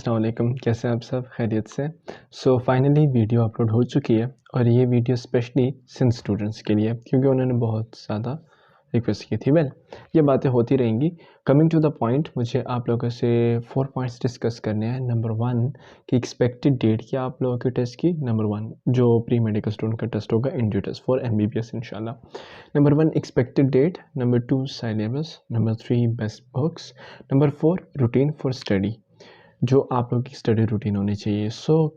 अस्सलाम वालेकुम, कैसे हैं आप सब? खैरियत से? फाइनली वीडियो अपलोड हो चुकी है और ये वीडियो स्पेशली सिंध स्टूडेंट्स के लिए है क्योंकि उन्होंने बहुत ज़्यादा रिक्वेस्ट की थी। ये बातें होती रहेंगी। कमिंग टू द पॉइंट, मुझे आप लोगों से 4 पॉइंट्स डिस्कस करने हैं। नंबर 1 कि एक्सपेक्टेड डेट क्या आप लोगों के टेस्ट की। नंबर 1 जो प्री मेडिकल स्टूडेंट का टेस्ट होगा, इंड्यू टेस्ट फॉर MBBS इंशाल्लाह। Number 1 expected date. Number 2 syllabus. Number 3 best books. Number 4 routine for study, जो आप लोग की स्टडी रूटीन होनी चाहिए।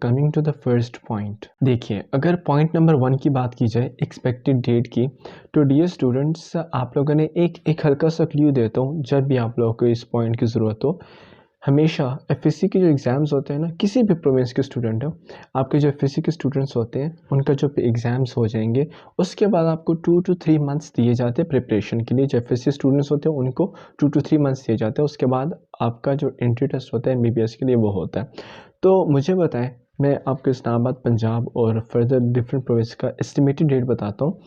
Coming to the first point, देखिए अगर पॉइंट नंबर 1 की बात की जाए एक्सपेक्टेड डेट की, तो डियर स्टूडेंट्स आप लोगों ने एक हल्का सा क्लू देता हूँ जब भी आप लोगों को इस पॉइंट की ज़रूरत हो। हमेशा FSC के जो एग्ज़ाम्स होते हैं ना, किसी भी प्रोविंस के स्टूडेंट हो, आपके जो FSC के स्टूडेंट्स होते हैं उनका जो एग्ज़ाम्स हो जाएंगे उसके बाद आपको 2 to 3 मंथ्स दिए जाते हैं प्रिपरेशन के लिए। जो FSC स्टूडेंट्स होते हैं उनको 2 to 3 मंथ्स दिए जाते हैं। उसके बाद आपका जो एंट्री टेस्ट होता है MBBS के लिए वो होता है। तो मुझे बताएं, मैं आपको इस्लामाबाद, पंजाब और फर्दर डिफरेंट प्रोविंस का एस्टिमेटेड डेट बताता हूँ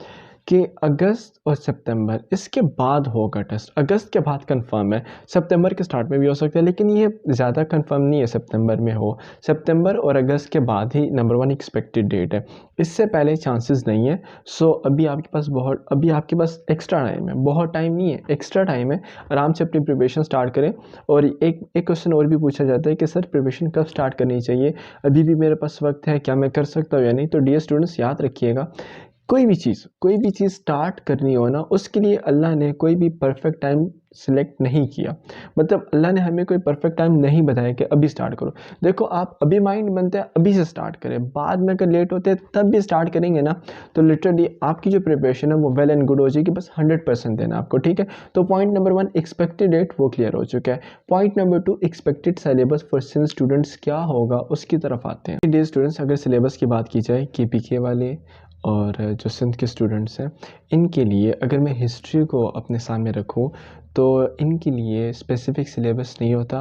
कि अगस्त और सितंबर इसके बाद होगा टेस्ट। अगस्त के बाद कंफर्म है, सितंबर के स्टार्ट में भी हो सकता है, लेकिन ये ज़्यादा कंफर्म नहीं है सितंबर में हो। सितंबर और अगस्त के बाद ही नंबर 1 एक्सपेक्टेड डेट है, इससे पहले चांसेस नहीं है। अभी आपके पास एक्स्ट्रा टाइम है, बहुत टाइम नहीं है, एक्स्ट्रा टाइम है। आराम से अपनी प्रिपरेशन स्टार्ट करें। और एक क्वेश्चन और भी पूछा जाता है कि सर प्रिपरेशन कब स्टार्ट करनी चाहिए, अभी भी मेरे पास वक्त है, क्या मैं कर सकता हूँ या नहीं। तो डियर स्टूडेंट्स याद रखिएगा, कोई भी चीज़ स्टार्ट करनी हो ना, उसके लिए अल्लाह ने कोई भी परफेक्ट टाइम सिलेक्ट नहीं किया। मतलब अल्लाह ने हमें कोई परफेक्ट टाइम नहीं बताया कि अभी स्टार्ट करो। देखो आप अभी माइंड बनता है अभी से स्टार्ट करें, बाद में अगर लेट होते हैं तब भी स्टार्ट करेंगे ना, तो लिटरली आपकी जो प्रिपरेशन है वो वेल एंड गुड हो जाएगी। बस 100% देना आपको, ठीक है। तो पॉइंट नंबर 1 एक्सपेक्टेड डेट वो क्लियर हो चुका है। Point number 2 expected syllabus for Sindh students क्या होगा, उसकी तरफ आते हैं। डियर स्टूडेंट्स, अगर सिलेबस की बात की जाए KPK वाले और जो सिंध के स्टूडेंट्स हैं, इनके लिए अगर मैं हिस्ट्री को अपने सामने रखूं तो इनके लिए स्पेसिफ़िक सिलेबस नहीं होता।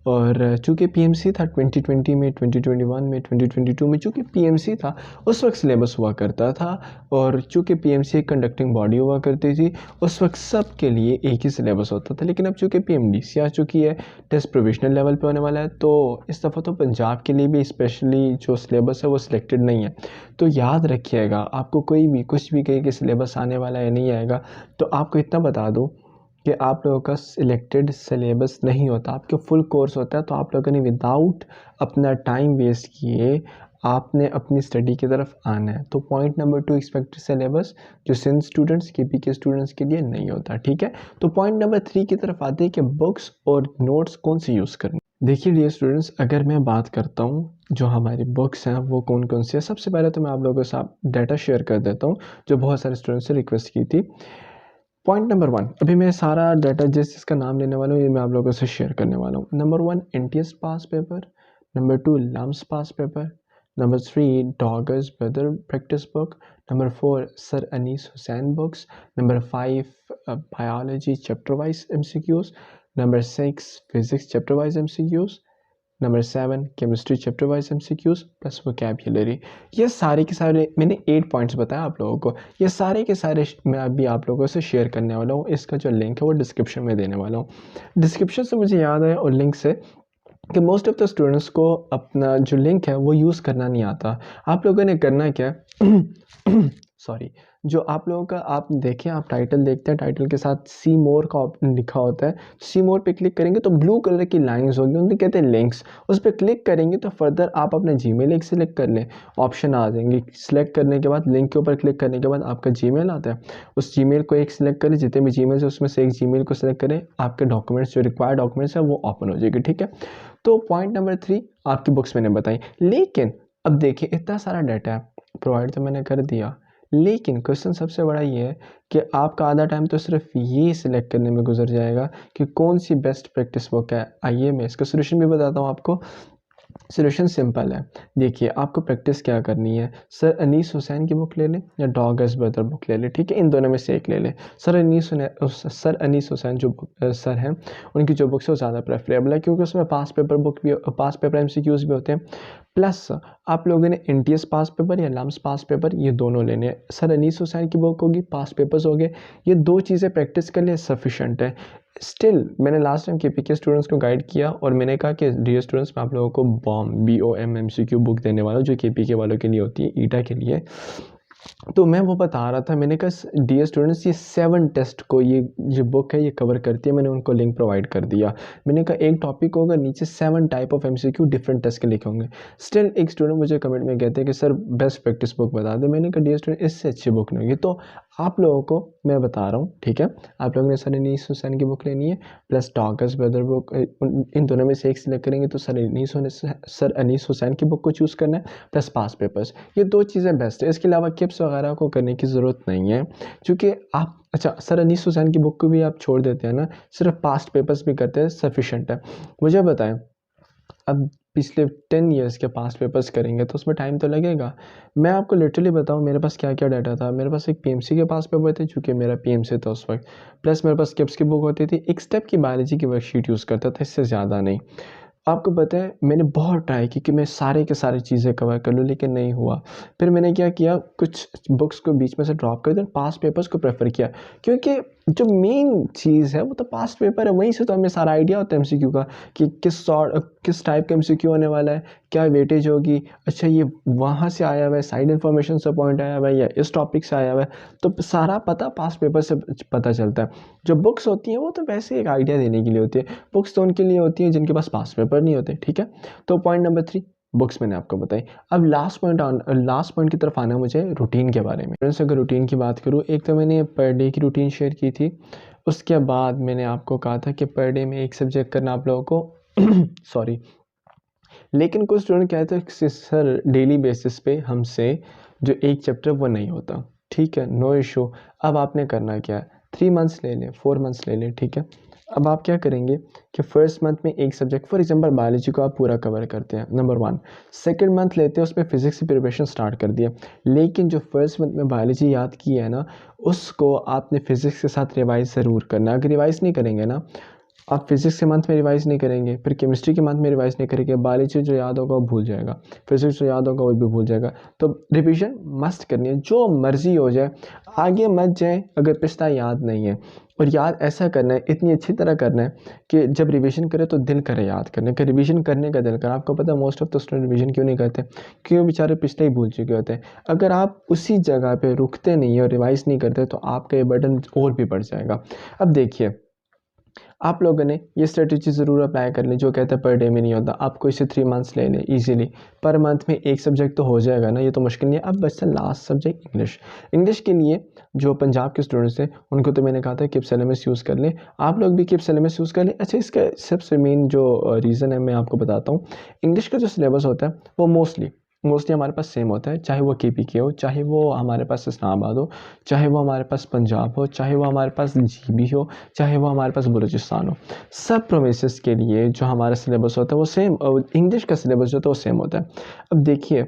और चूँकि PMC था 2020 में, 2021 में, 2022 में, चूँकि PMC था उस वक्त सिलेबस हुआ करता था। और चूँकि PMC एक कंडक्टिंग बॉडी हुआ करती थी, उस वक्त सब के लिए एक ही सिलेबस होता था। लेकिन अब चूँकि PMDC आ चुकी है, टेस्ट प्रोविजनल लेवल पे होने वाला है, तो इस दफ़ा तो पंजाब के लिए भी स्पेशली जो सिलेबस है वो सिलेक्टेड नहीं है। तो याद रखिएगा, आपको कोई भी कुछ भी कहे कि सिलेबस आने वाला है नहीं आएगा, तो आपको इतना बता दूं कि आप लोगों का सिलेक्टेड सिलेबस नहीं होता, आपके फुल कोर्स होता है। तो आप लोगों ने विदाउट अपना टाइम वेस्ट किए आपने अपनी स्टडी की तरफ आना है। तो पॉइंट नंबर 2 एक्सपेक्टेड सिलेबस जो सिंध स्टूडेंट्स, KPK स्टूडेंट्स के लिए नहीं होता, ठीक है। तो पॉइंट नंबर 3 की तरफ आते हैं कि बुक्स और नोट्स कौन सी यूज़ करनी। देखिए डियर स्टूडेंट्स, अगर मैं बात करता हूँ जो हमारी बुक्स हैं वो कौन कौन सी है, सबसे पहले तो मैं आप लोगों के साथ डाटा शेयर कर देता हूँ जो बहुत सारे स्टूडेंट्स से रिक्वेस्ट की थी। पॉइंट नंबर 1, अभी मैं सारा डाटा जिसका नाम लेने वाला हूँ ये मैं आप लोगों से शेयर करने वाला हूँ। Number 1 NTS past paper. Number 2 LUMS past paper. Number 3 Dogars वेदर practice book. Number 4 sir Anees Hussain books. Number 5 biology chapter wise MCQs। Number 6 physics chapter wise MCQs। Number 7 chemistry chapter wise MCQs plus vocabulary. ये सारे के सारे मैंने 8 points बताया आप लोगों को। ये सारे के सारे मैं अभी आप लोगों से शेयर करने वाला हूँ। इसका जो लिंक है वो डिस्क्रिप्शन में देने वाला हूँ। डिस्क्रिप्शन से मुझे याद आया और लिंक से कि मोस्ट ऑफ द स्टूडेंट्स को अपना जो लिंक है वो यूज़ करना नहीं आता। आप लोगों ने करना क्या है सॉरी, जो आप लोगों का, आप देखें, आप टाइटल देखते हैं, टाइटल के साथ सी मोर का ऑप्शन लिखा होता है। सी मोर पे क्लिक करेंगे तो ब्लू कलर की लाइंस होगी, उन्हें कहते हैं लिंक्स। उस पर क्लिक करेंगे तो फर्दर आप अपना जीमेल एक सिलेक्ट कर लें, ऑप्शन आ जाएंगे। सिलेक्ट करने के बाद लिंक के ऊपर क्लिक करने के बाद आपका जीमेल आता है, उस जीमेल को एक सिलेक्ट करें, जितने भी जीमेल है उसमें से एक जीमेल को सिलेक्ट करें, आपके डॉक्यूमेंट्स जो रिक्वायर्ड डॉक्यूमेंट्स है वो ओपन हो जाएगी, ठीक है। तो पॉइंट नंबर 3 आपकी बुक्स मैंने बताई। लेकिन अब देखिए इतना सारा डाटा प्रोवाइड तो मैंने कर दिया, लेकिन क्वेश्चन सबसे बड़ा ये है कि आपका आधा टाइम तो सिर्फ ये सिलेक्ट करने में गुजर जाएगा कि कौन सी बेस्ट प्रैक्टिस बुक है। आइए मैं इसका सोल्यूशन भी बताता हूँ आपको। सोल्यूशन सिंपल है। देखिए आपको प्रैक्टिस क्या करनी है, सर अनीस हुसैन की बुक ले लें या डॉगर्स ब्रदर बुक ले लें, ठीक है। इन दोनों में से एक ले लें। सर अनीस हुसैन जो सर हैं उनकी जो बुक्स है वो ज़्यादा प्रेफरेबल है क्योंकि उसमें पास पेपर MCQs भी होते हैं। प्लस आप लोगों ने NTS पास पेपर या लम्स पास पेपर ये दोनों लेने हैं। सर अनीस हुसैन की बुक होगी, पास पेपर्स हो गए, ये 2 चीज़ें प्रैक्टिस कर लिए सफिशेंट है। स्टिल मैंने लास्ट टाइम केपी के स्टूडेंट्स को गाइड किया और मैंने कहा कि डियर स्टूडेंट्स मैं आप लोगों को BOM MCQ बुक देने वाला हूँ जो केपी के वालों के लिए होती है, ईटा के लिए। तो मैं वो बता रहा था, मैंने कहा डियर स्टूडेंट्स ये 7 टेस्ट को ये जो बुक है ये कवर करती है। मैंने उनको लिंक प्रोवाइड कर दिया। मैंने कहा एक टॉपिक होगा, नीचे 7 type of MCQ different test के लिखे होंगे। स्टिल एक स्टूडेंट मुझे कमेंट में कहते हैं कि सर बेस्ट प्रैक्टिस बुक बता दे। मैंने कहा डियर स्टूडेंट इससे अच्छी बुक नहीं होगी। तो आप लोगों को मैं बता रहा हूँ, ठीक है, आप लोगों ने सर अनीस हुसैन की बुक लेनी है प्लस टॉकर्स ब्रदर बुक, इन दोनों में से एक सिलेक्ट करेंगे तो सर अनीस हुसैन की बुक को चूज़ करना है प्लस पास पेपर्स। ये 2 चीज़ें बेस्ट है। इसके अलावा किप्स वगैरह को करने की ज़रूरत नहीं है, क्योंकि आप अच्छा सर अनीस हुसैन की बुक को भी आप छोड़ देते हैं ना, सिर्फ पास्ट पेपर्स भी करते हैं, सफिशेंट है। मुझे बताएं, अब पिछले 10 ईयर्स के पास्ट पेपर्स करेंगे तो उसमें टाइम तो लगेगा। मैं आपको लिटरली बताऊं मेरे पास क्या क्या डाटा था। मेरे पास एक PMC के पास पेपर थे, चूँकि मेरा PMC था उस वक्त, प्लस मेरे पास किप्स की बुक होती थी, एक स्टेप की बायोलॉजी की वर्कशीट यूज़ करता था, इससे ज़्यादा नहीं। आपको पता है मैंने बहुत ट्राई की कि मैं सारे के सारे चीज़ें कवर कर लूँ, लेकिन नहीं हुआ। फिर मैंने क्या किया, कुछ बुक्स को बीच में से ड्रॉप कर दिया, पास्ट पेपर्स को प्रेफर किया, क्योंकि जो मेन चीज़ है वो तो पास्ट पेपर है, वहीं से तो हमें सारा आइडिया होता है MCQ का कि किस टाइप का MCQ होने वाला है, क्या वेटेज होगी, अच्छा ये वहाँ से आया हुआ है, साइड इन्फॉर्मेशन से पॉइंट आया हुआ है या इस टॉपिक से आया हुआ है, तो सारा पता पास्ट पेपर से पता चलता है। जो बुक्स होती हैं वो तो वैसे एक आइडिया देने के लिए होती है, बुक्स तो उनके लिए होती हैं जिनके पास पास्ट पेपर नहीं होते, ठीक है। तो पॉइंट नंबर 3 बुक्स मैंने आपको बताई। अब लास्ट पॉइंट की तरफ आना मुझे रूटीन के बारे में। अगर रूटीन की बात करूँ, एक तो मैंने पर डे की रूटीन शेयर की थी, उसके बाद मैंने आपको कहा था कि पर डे में एक सब्जेक्ट करना आप लोगों को सॉरी, लेकिन कुछ स्टूडेंट कहते हैं कि सर डेली बेसिस पे हमसे जो एक चैप्टर वो नहीं होता, ठीक है, नो इशू। अब आपने करना क्या है, 3 मंथ्स ले लें, 4 मंथ्स ले लें, ठीक है। अब आप क्या करेंगे कि फर्स्ट मंथ में एक सब्जेक्ट, फॉर एग्जांपल बायोलॉजी को आप पूरा कवर करते हैं, नंबर 1। सेकंड मंथ लेते हैं, उसमें फिजिक्स की प्रिपरेशन स्टार्ट कर दिया, लेकिन जो फर्स्ट मंथ में बायोलॉजी याद की है ना, उसको आपने फिजिक्स के साथ रिवाइज ज़रूर करना। अगर रिवाइज नहीं करेंगे ना, आप फिजिक्स के मंथ में रिवाइज नहीं करेंगे, फिर केमिस्ट्री के मंथ में रिवाइज नहीं करेंगे, बायोलॉजी जो याद होगा वो भूल जाएगा, फिजिक्स जो याद होगा वो भी भूल जाएगा। तो रिवीजन मस्ट करनी है, जो मर्जी हो जाए, आगे मत जाए अगर पिछला याद नहीं है। और याद ऐसा करना है, इतनी अच्छी तरह करना है कि जब रिवीजन करे तो दिल करे याद करने का, रिवीजन करने का दिल करे। आपको पता है most of the student revision क्यों नहीं करते, क्यों बेचारे पिछले ही भूल चुके होते हैं। अगर आप उसी जगह पे रुकते नहीं और रिवाइज नहीं करते तो आपका ये बर्डन और भी बढ़ जाएगा। अब देखिए, आप लोगों ने ये स्ट्रेटजी ज़रूर अप्लाई कर ली, जो कहता है पर डे में नहीं होता, आपको इसे 3 मंथ्स ले लें ईजिली, पर मंथ में एक सब्जेक्ट तो हो जाएगा ना, ये तो मुश्किल नहीं है। अब बच्चा लास्ट सब्जेक्ट इंग्लिश। इंग्लिश के लिए जो पंजाब के स्टूडेंट्स हैं उनको तो मैंने कहा था किप्स LMS यूज़ कर लें, आप लोग भी किप्स LMS यूज़ कर लें। अच्छा, इसका सबसे मेन जो रीज़न है मैं आपको बताता हूँ। इंग्लिश का जो सिलेबस होता है वो मोस्टली हमारे पास सेम होता है, चाहे वो KPK हो, चाहे वो हमारे पास इस्लामाबाद हो, चाहे वो हमारे पास पंजाब हो, चाहे वो हमारे पास GB हो, चाहे वो हमारे पास बलूचिस्तान हो। सब प्रोविंसेस के लिए जो हमारा सिलेबस होता है वो सेम, इंग्लिश का सिलेबस जो होता है वो सेम होता है। अब देखिए,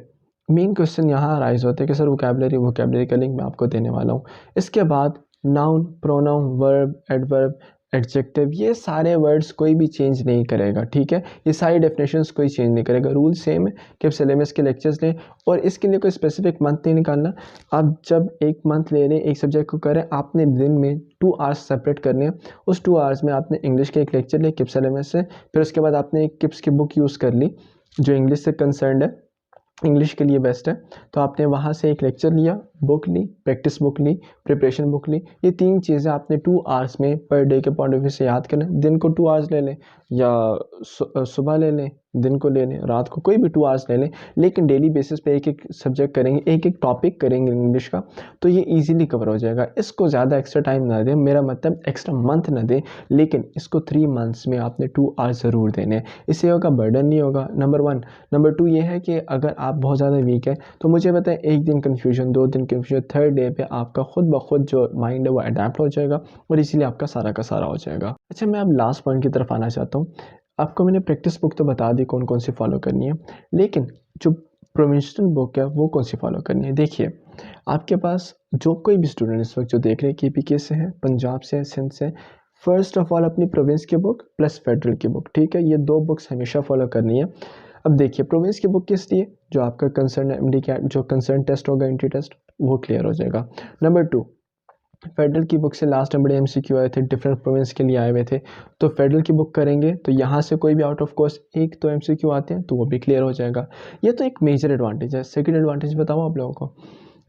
मेन क्वेश्चन यहाँ राइज होता है कि सर वोकेबलरी का लिंक मैं आपको देने वाला हूँ। इसके बाद noun, pronoun, verb, adverb, adjective, ये सारे वर्ड्स कोई भी चेंज नहीं करेगा, ठीक है। ये सारी डेफिनेशंस कोई चेंज नहीं करेगा, रूल सेम है कि आप LMS के लेक्चर्स लें, और इसके लिए कोई स्पेसिफिक मंथ नहीं निकालना। आप जब एक मंथ ले रहे हैं, एक सब्जेक्ट को करें, आपने दिन में 2 आवर्स सेपरेट करने हैं। उस 2 आवर्स में आपने इंग्लिश के एक लेक्चर लिया किप्स LMS से, फिर उसके बाद आपने एक किप्स की बुक यूज़ कर ली जो इंग्लिश से कंसर्न्ड है, इंग्लिश के लिए बेस्ट है। तो आपने वहाँ से एक लेक्चर लिया, बुक ली, प्रैक्टिस बुक ली, प्रिपरेशन बुक ली। ये 3 चीज़ें आपने 2 आवर्स में पर डे के पॉइंट ऑफ व्यू से याद करना। दिन को 2 आवर्स ले लें या सुबह ले लें, दिन को ले लें, रात को, कोई भी 2 आवर्स ले लें, लेकिन डेली बेसिस पे एक एक सब्जेक्ट करेंगे, एक एक टॉपिक करेंगे इंग्लिश का, तो ये ईजिली कवर हो जाएगा। इसको ज़्यादा एक्स्ट्रा टाइम ना दें, मेरा मतलब एक्स्ट्रा मंथ ना दें, लेकिन इसको 3 मंथ्स में आपने 2 आवर्स ज़रूर देने हैं। इससे होगा बर्डन नहीं होगा, नंबर 1। नंबर 2 ये है कि अगर आप बहुत ज़्यादा वीक है तो मुझे बताएं, 1 दिन कन्फ्यूजन, 2 दिन कन्फ्यूजन, थर्ड डे पे आपका खुद ब खुद जो माइंड है वो अडेप्ट हो जाएगा और इसीलिए आपका सारा का सारा हो जाएगा। अच्छा, मैं अब लास्ट पॉइंट की तरफ आना चाहता हूँ। आपको मैंने प्रैक्टिस बुक तो बता दी कौन कौन सी फॉलो करनी है, लेकिन जो प्रोविंशियल बुक है वो कौन सी फॉलो करनी है। देखिए, आपके पास जो कोई भी स्टूडेंट इस वक्त जो देख रहे हैं KPK से है, पंजाब से है, सिंध से, फर्स्ट ऑफ ऑल अपनी प्रोविंस की बुक प्लस फेडरल की बुक, ठीक है, ये 2 बुक्स हमेशा फॉलो करनी है। अब देखिए, प्रोविंस की बुक किस लिए, जो आपका कंसर्न MD का जो कंसर्न टेस्ट होगा, एंट्री टेस्ट, वो क्लियर हो जाएगा। नंबर 2, फेडरल की बुक से लास्ट में बड़े MCQ आए थे, डिफरेंट प्रोविंस के लिए आए हुए थे। तो फेडरल की बुक करेंगे तो यहाँ से कोई भी आउट ऑफ कोर्स एक तो MCQ आते हैं तो वो भी क्लियर हो जाएगा। ये तो एक मेजर एडवांटेज है। सेकंड एडवांटेज बताऊँ आप लोगों को,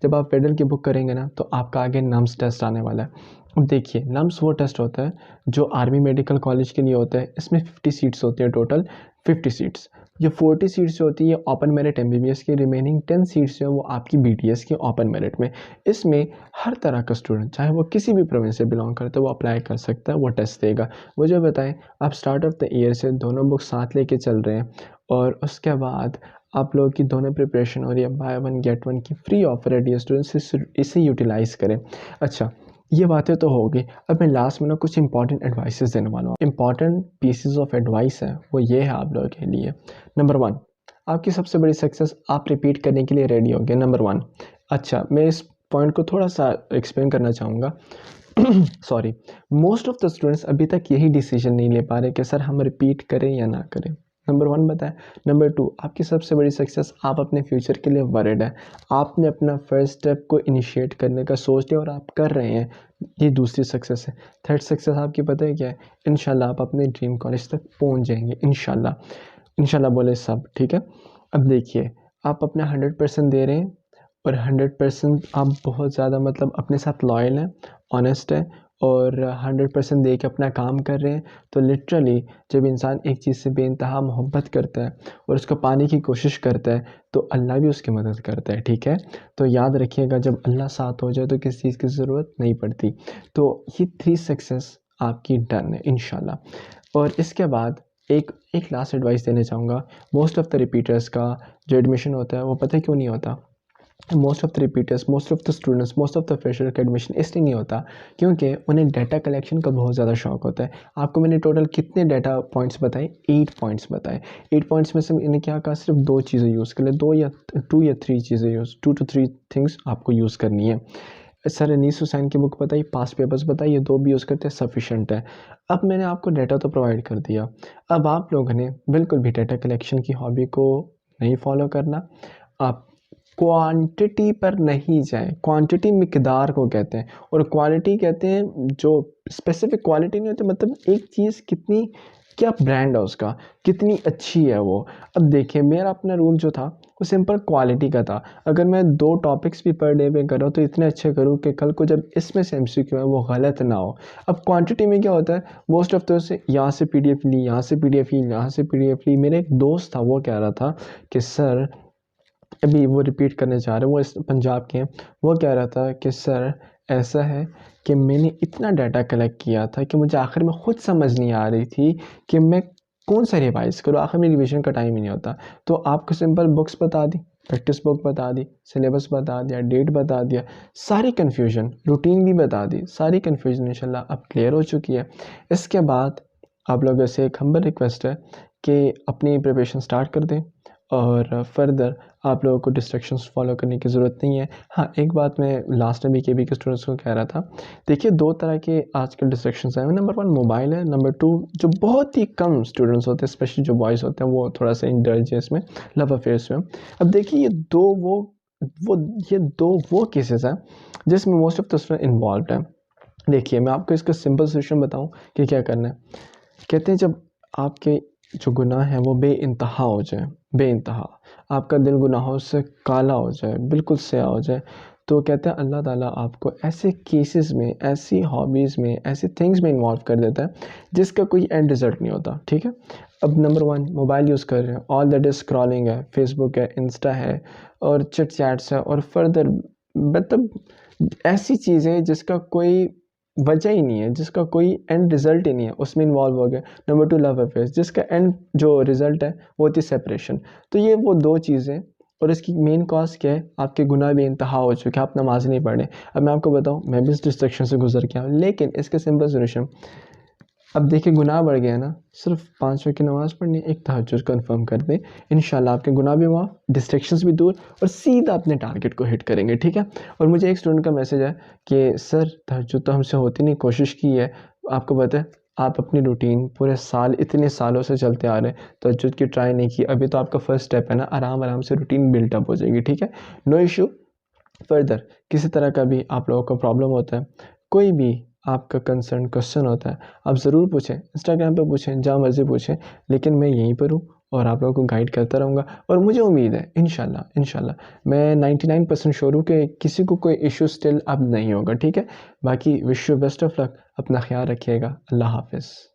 जब आप फेडरल की बुक करेंगे ना तो आपका आगे नम्स टेस्ट आने वाला है। अब देखिए नम्स वो टेस्ट होता है जो आर्मी मेडिकल कॉलेज के लिए होता है। इसमें 50 सीट्स होती है, टोटल 50 सीट्स। ये 40 सीट्स जो होती है ओपन मेरिट MBBS की, रिमेनिंग 10 सीट्स जो है वो आपकी BDS की ओपन मेरिट में। इसमें हर तरह का स्टूडेंट चाहे वो किसी भी प्रोविंस से बिलोंग करता है वो अप्लाई कर सकता है, वो टेस्ट देगा। मुझे बताएं, आप स्टार्ट ऑफ द ईयर से दोनों बुक साथ लेके चल रहे हैं और उसके बाद आप लोगों की दोनों प्रिपरेशन हो रही है, बाय वन गेट वन की फ्री ऑफर है डियर स्टूडेंट्स, इसे यूटिलाइज़ करें। अच्छा, ये बातें तो होगी। अब मैं लास्ट में ना कुछ इंपॉर्टेंट एडवाइसेस देने वाला हूँ। इंपॉर्टेंट पीसेस ऑफ एडवाइस है वो ये है आप लोगों के लिए। नंबर 1, आपकी सबसे बड़ी सक्सेस आप रिपीट करने के लिए रेडी हो गए, नंबर 1। अच्छा, मैं इस पॉइंट को थोड़ा सा एक्सप्लेन करना चाहूँगा। Sorry, most of the students अभी तक यही डिसीजन नहीं ले पा रहे कि सर हम रिपीट करें या ना करें। नंबर 1 बताएं। नंबर 2, आपकी सबसे बड़ी सक्सेस आप अपने फ्यूचर के लिए वरिड है। आपने अपना फर्स्ट स्टेप को इनिशिएट करने का सोच लिया और आप कर रहे हैं, ये दूसरी सक्सेस है। थर्ड सक्सेस आपकी पता है क्या है? इंशाल्लाह आप अपने ड्रीम कॉलेज तक पहुंच जाएंगे, इंशाल्लाह। इंशाल्लाह बोले सब, ठीक है। अब देखिए, आप अपना 100% दे रहे हैं और 100% आप बहुत ज़्यादा मतलब अपने साथ लॉयल हैं, ऑनेस्ट है और 100% दे के अपना काम कर रहे हैं। तो लिटरली जब इंसान एक चीज़ से बेइंतहा मोहब्बत करता है और उसको पाने की कोशिश करता है तो अल्लाह भी उसकी मदद करता है, ठीक है। तो याद रखिएगा, जब अल्लाह साथ हो जाए तो किसी चीज़ की ज़रूरत नहीं पड़ती। तो ये 3 सक्सेस आपकी डन है इंशाल्लाह। और इसके बाद एक एक लास्ट एडवाइस देना चाहूँगा। मोस्ट ऑफ़ द रिपीटर्स का जो एडमिशन होता है वो पता है क्यों नहीं होता? Most of the repeaters, most of the students, most of the fresher का एडमिशन इसलिए नहीं होता क्योंकि उन्हें डाटा कलेक्शन का बहुत ज़्यादा शौक होता है। आपको मैंने टोटल कितने डाटा पॉइंट्स बताए? 8 पॉइंट्स बताए। 8 पॉइंट्स में से मैंने क्या कहा, सिर्फ 2 चीज़ें यूज़ कर ले, 2 या 3 चीज़ें यूज़, 2 to 3 थिंग्स आपको यूज़ करनी है। सर अनीस हुसैन की बुक बताई, पास्ट पेपर्स बताइए, ये 2 भी यूज़ करते हैं, सफिशेंट है। अब मैंने आपको डाटा तो प्रोवाइड कर दिया, अब आप लोगों ने बिल्कुल भी डाटा कलेक्शन की हॉबी को नहीं फॉलो करना। आप क्वांटिटी पर नहीं जाएं। क्वांटिटी मिकदार को कहते हैं और क्वालिटी कहते हैं जो स्पेसिफिक क्वालिटी नहीं होती, मतलब एक चीज़ कितनी, क्या ब्रांड है उसका, कितनी अच्छी है वो। अब देखिए, मेरा अपना रूल जो था वो सिंपल क्वालिटी का था। अगर मैं 2 टॉपिक्स भी पर डे पे कर रहा हूँ तो इतने अच्छे करूँ कि कल को जब इसमें से MCQ है वो गलत ना हो। अब क्वांटिटी में क्या होता है, मोस्ट ऑफ द से यहाँ से PDF ली, यहाँ से PDF ली, यहाँ से PDF ली। मेरा एक दोस्त था, वो कह रहा था कि सर, अभी वो रिपीट करने जा रहे हैं, वो इस पंजाब के हैं, वो कह रहा था कि सर ऐसा है कि मैंने इतना डाटा कलेक्ट किया था कि मुझे आखिर में ख़ुद समझ नहीं आ रही थी कि मैं कौन सा रिवाइज़ करूँ, आखिर में रिवीजन का टाइम ही नहीं होता। तो आपको सिंपल बुक्स बता दी, प्रैक्टिस बुक बता दी, सिलेबस बता दिया, डेट बता दिया, सारी कन्फ्यूजन, रूटीन भी बता दी, सारी कन्फ्यूजन इंशाल्लाह अब क्लियर हो चुकी है। इसके बाद आप लोगों से एक हम्बल रिक्वेस्ट है कि अपनी प्रिपरेशन स्टार्ट कर दें और फर्दर आप लोगों को डिस्ट्रैक्शंस फॉलो करने की ज़रूरत नहीं है। हाँ, एक बात मैं लास्ट में भी KV के स्टूडेंट्स को कह रहा था, देखिए 2 तरह के आजकल डिस्ट्रैक्शंस हैं। नंबर 1 मोबाइल है, नंबर 2 जो बहुत ही कम स्टूडेंट्स होते हैं, स्पेशली जो बॉयज़ होते हैं, वो थोड़ा सा इंडल्ज है इसमें, लव अफेयर्स में। अब देखिए ये दो वो केसेस हैं जिसमें most of the student involve है। देखिए, मैं आपको इसका सिंपल सोल्यूशन बताऊँ कि क्या करना है। कहते हैं जब आपके जो गुनाह है वो बेइंतहा हो जाए, बेइंतहा आपका दिल गुनाहों से काला हो जाए, बिल्कुल स्याह हो जाए, तो कहते हैं अल्लाह ताला आपको ऐसे केसेस में, ऐसी हॉबीज़ में, ऐसी थिंग्स में इन्वॉल्व कर देता है जिसका कोई एंड रिज़ल्ट नहीं होता, ठीक है। अब नंबर 1 मोबाइल यूज़ कर रहे हैं, ऑल दैट इज़ स्क्रॉलिंग है, फेसबुक है, इंस्टा है और चिट चैट्स है और फर्दर मतलब ऐसी चीज़ें जिसका कोई वजह ही नहीं है, जिसका कोई एंड रिज़ल्ट ही नहीं है, उसमें इन्वॉल्व हो गए। नंबर 2 लव अफेयर्स, जिसका एंड जो रिज़ल्ट है वो होती है सेपरेशन। तो ये वो 2 चीज़ें, और इसकी मेन कॉज़ क्या है, आपके गुनाह बेइंतहा हो चुके हैं, आप नमाज़ नहीं पढ़ रहे। अब मैं आपको बताऊँ, मैं भी इस डिस्ट्रैक्शन से गुज़र के आया हूँ, लेकिन इसके सिंपल सॉल्यूशन, अब देखिए गुनाह बढ़ गया ना, सिर्फ 5 वक्त की नमाज़ पढ़नी, एक तहज्जुद कन्फर्म कर दें, इंशाल्लाह आपके गुनाह भी माफ़, डिस्ट्रैक्शंस भी दूर और सीधा अपने टारगेट को हिट करेंगे, ठीक है। और मुझे एक स्टूडेंट का मैसेज है कि सर तहज्जुद तो हमसे होती नहीं, कोशिश की है, आपको पता है आप अपनी रूटीन पूरे साल, इतने सालों से चलते आ रहे हैं, तहज्जुद की ट्राई नहीं की, अभी तो आपका फर्स्ट स्टेप है ना, आराम आराम से रूटीन बिल्टअप हो जाएगी, ठीक है, नो इशू। फर्दर किसी तरह का भी आप लोगों को प्रॉब्लम होता है, कोई भी आपका कंसर्न क्वेश्चन होता है आप ज़रूर पूछें, इंस्टाग्राम पे पूछें, जहाँ मर्ज़ी पूछें, लेकिन मैं यहीं पर हूँ और आप लोगों को गाइड करता रहूँगा। और मुझे उम्मीद है इंशाल्लाह मैं 99% श्योर हूँ कि किसी को कोई इशू स्टिल अब नहीं होगा, ठीक है। बाकी wish you best of luck, अपना ख्याल रखिएगा। अल्लाह हाफ़िज़।